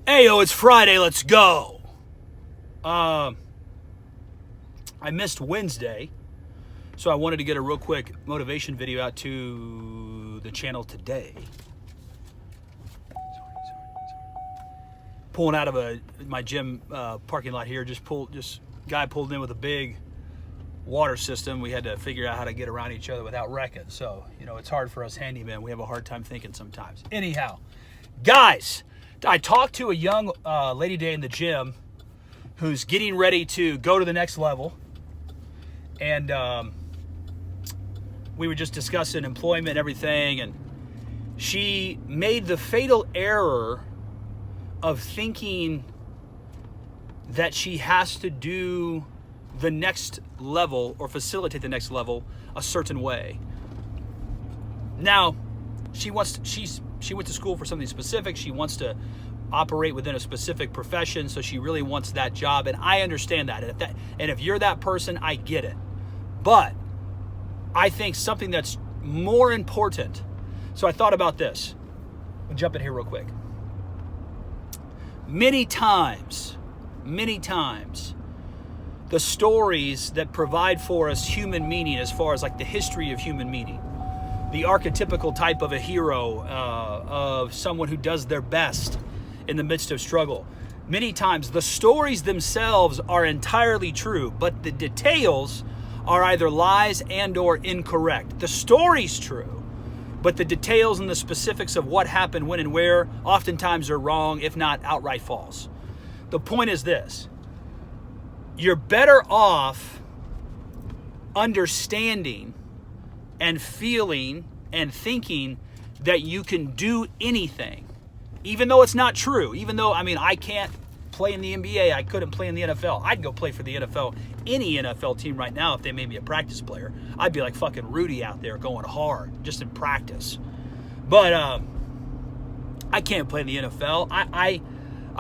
Ayo, it's Friday, let's go. I missed Wednesday, so I wanted to get a real quick motivation video out to the channel today. Pulling out of my gym parking lot here, guy pulled in with a big water system. We had to figure out how to get around each other without wrecking. So, it's hard for us handymen. We have a hard time thinking sometimes. Anyhow, guys, I talked to a young lady today in the gym who's getting ready to go to the next level. And we were just discussing employment and everything. And she made the fatal error of thinking that she has to do the next level or facilitate the next level a certain way. Now, she went to school for something specific. She wants to operate within a specific profession, so she really wants that job, and I understand that. And if you're that person, I get it. But I think something that's more important. So I thought about this. I'll jump in here real quick. Many times, the stories that provide for us human meaning, as far as like the history of human meaning, the archetypical type of a hero, of someone who does their best in the midst of struggle. Many times the stories themselves are entirely true, but the details are either lies and or incorrect. The story's true, but the details and the specifics of what happened, when and where, oftentimes are wrong, if not outright false. The point is this: you're better off understanding and feeling and thinking that you can do anything, even though it's not true. Even though, I can't play in the NBA, I couldn't play in the NFL. I'd go play for the NFL, any NFL team right now if they made me a practice player. I'd be like fucking Rudy out there going hard, just in practice. But I can't play in the NFL. I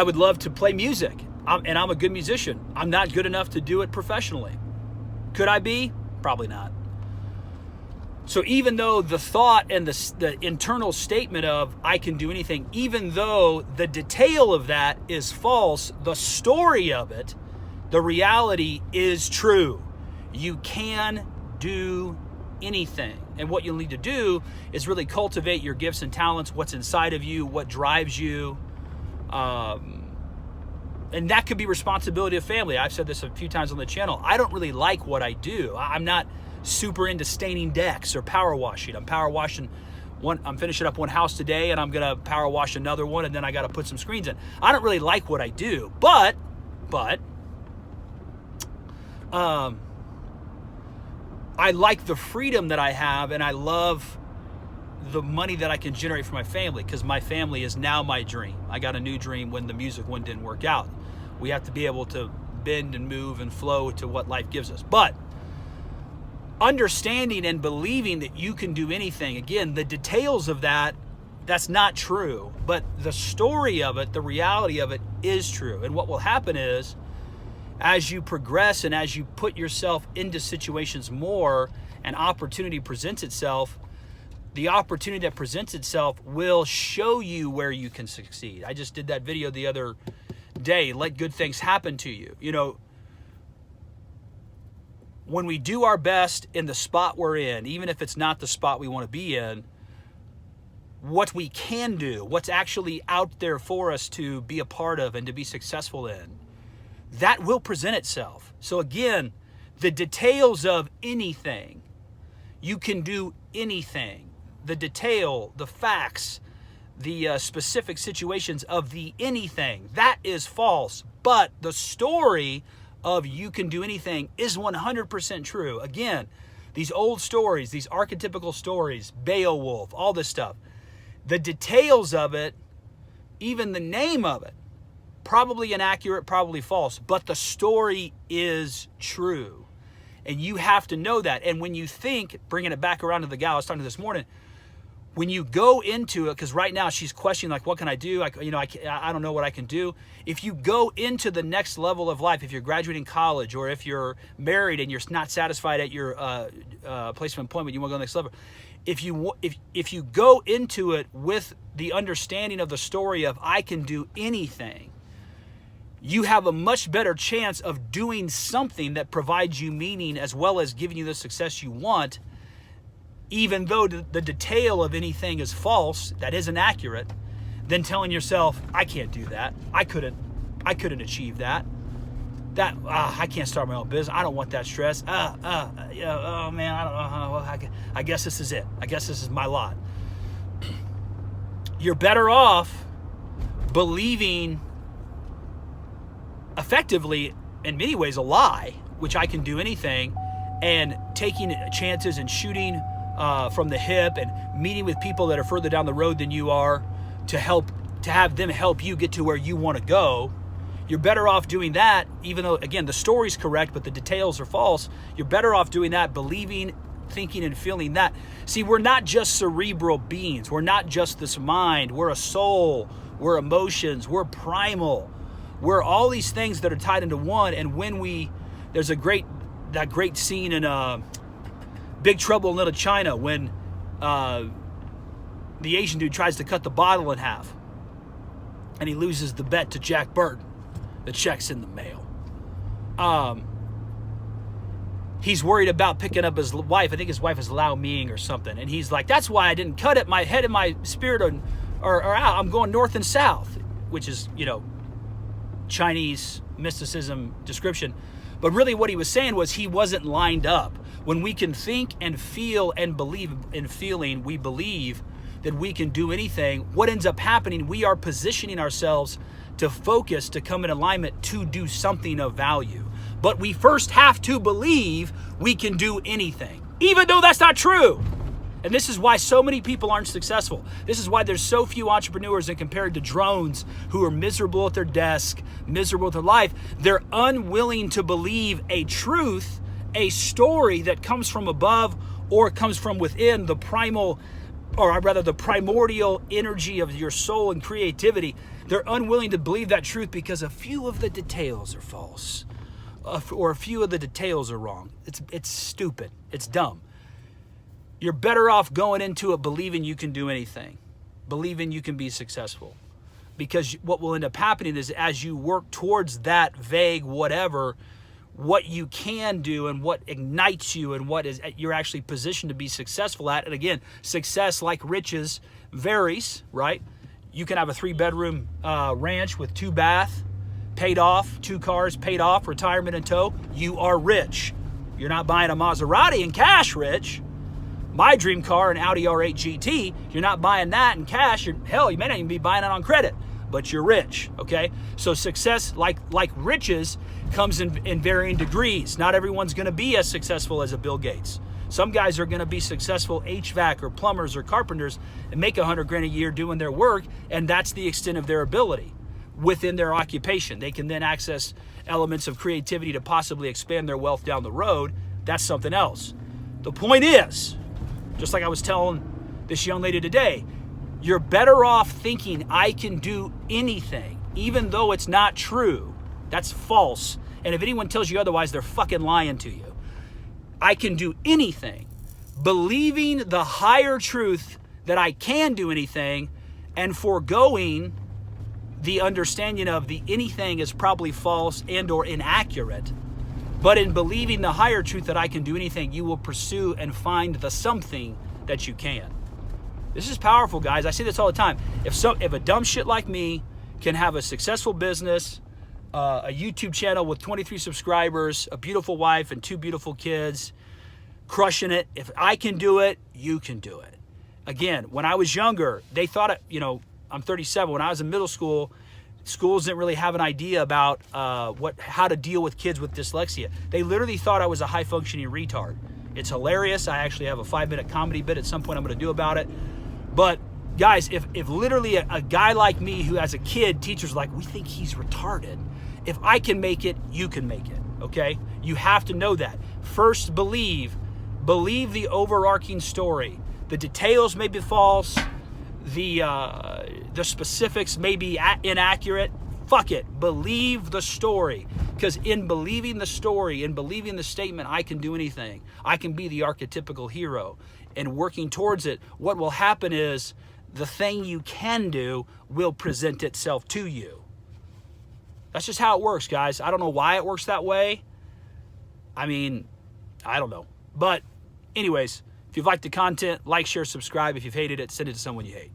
would love to play music, and I'm a good musician. I'm not good enough to do it professionally. Could I be? Probably not. So even though the thought and the internal statement of I can do anything, even though the detail of that is false, the story of it, the reality is true. You can do anything. And what you'll need to do is really cultivate your gifts and talents, what's inside of you, what drives you. And that could be responsibility of family. I've said this a few times on the channel. I don't really like what I do. I'm not super into staining decks or power washing. I'm finishing up one house today, and I'm gonna power wash another one, and then I gotta put some screens in. I don't really like what I do, but I like the freedom that I have, and I love the money that I can generate for my family, because my family is now my dream. I got a new dream when the music one didn't work out. We have to be able to bend and move and flow to what life gives us. But understanding and believing that you can do anything, again, the details of that's not true, but the story of it, the reality of it is true. And what will happen is, as you progress and as you put yourself into situations more, an opportunity presents itself, the opportunity that presents itself will show you where you can succeed. I just did that video the other day, let good things happen to you. When we do our best in the spot we're in, even if it's not the spot we want to be in, what we can do, what's actually out there for us to be a part of and to be successful in, that will present itself. So again, the details of anything, you can do anything. The detail, the facts, the specific situations of the anything, that is false. But the story of you can do anything is 100% true. Again, these old stories, these archetypical stories, Beowulf, all this stuff, the details of it, even the name of it, probably inaccurate, probably false, but the story is true. And you have to know that. And when you think, bringing it back around to the gal I was talking to this morning, when you go into it, because right now she's questioning, like, what can I do? I don't know what I can do. If you go into the next level of life, if you're graduating college, or if you're married and you're not satisfied at your place of employment, you want to go to the next level. if you go into it with the understanding of the story of I can do anything, you have a much better chance of doing something that provides you meaning as well as giving you the success you want, even though the detail of anything is false, that isn't accurate, than telling yourself, I can't do that. I couldn't achieve that. I can't start my own business. I don't want that stress. Oh man, I guess this is it. I guess this is my lot. You're better off believing effectively, in many ways, a lie, which I can do anything, and taking chances and shooting from the hip and meeting with people that are further down the road than you are to have them help you get to where you want to go. You're better off doing that, even though, again, the story's correct, but the details are false. You're better off doing that, believing, thinking, and feeling that. See, we're not just cerebral beings. We're not just this mind. We're a soul. We're emotions. We're primal. We're all these things that are tied into one. And when there's that great scene in Big Trouble in Little China when the Asian dude tries to cut the bottle in half and he loses the bet to Jack Burton. The check's in the mail. He's worried about picking up his wife. I think his wife is Lao Ming or something. And he's like, that's why I didn't cut it. My head and my spirit are out. I'm going north and south, which is, Chinese mysticism description. But really what he was saying was he wasn't lined up. When we can think and feel and believe in feeling, we believe that we can do anything. What ends up happening, we are positioning ourselves to focus, to come in alignment, to do something of value. But we first have to believe we can do anything, even though that's not true. And this is why so many people aren't successful. This is why there's so few entrepreneurs, and compared to drones who are miserable at their desk, miserable with their life, they're unwilling to believe a truth, a story that comes from above or comes from within the the primordial energy of your soul and creativity. They're unwilling to believe that truth because a few of the details are false, or a few of the details are wrong. It's stupid. It's dumb. You're better off going into it believing you can do anything, believing you can be successful. Because what will end up happening is as you work towards that vague whatever, what you can do and what ignites you and what is you're actually positioned to be successful at. And again, success, like riches, varies, right? You can have a 3-bedroom ranch with 2 baths, paid off, 2 cars paid off, retirement in tow. You are rich. You're not buying a Maserati in cash rich. My dream car, an Audi R8 GT, you're not buying that in cash. Hell, you may not even be buying it on credit, but you're rich, okay? So success, like riches, comes in varying degrees. Not everyone's gonna be as successful as a Bill Gates. Some guys are gonna be successful HVAC or plumbers or carpenters and make $100,000 a year doing their work, and that's the extent of their ability within their occupation. They can then access elements of creativity to possibly expand their wealth down the road. That's something else. The point is, just like I was telling this young lady today, you're better off thinking I can do anything, even though it's not true. That's false. And if anyone tells you otherwise, they're fucking lying to you. I can do anything. Believing the higher truth that I can do anything and foregoing the understanding of the anything is probably false and or inaccurate. But in believing the higher truth that I can do anything, you will pursue and find the something that you can. This is powerful, guys. I say this all the time. If a dumb shit like me can have a successful business, a YouTube channel with 23 subscribers, a beautiful wife and 2 beautiful kids, crushing it, if I can do it, you can do it. Again, when I was younger, they thought, I'm 37. When I was in middle school, schools didn't really have an idea about how to deal with kids with dyslexia. They literally thought I was a high-functioning retard. It's hilarious. I actually have a 5-minute comedy bit at some point I'm going to do about it. But guys, if literally a guy like me who as a kid, teachers were like, we think he's retarded. If I can make it, you can make it, okay? You have to know that. First, believe the overarching story. The details may be false. The specifics may be inaccurate. Fuck it. Believe the story. Because in believing the story, in believing the statement, I can do anything. I can be the archetypical hero. and working towards it, what will happen is the thing you can do will present itself to you. That's just how it works, guys. I don't know why it works that way. I mean, I don't know. But anyways, if you've liked the content, like, share, subscribe. If you've hated it, send it to someone you hate.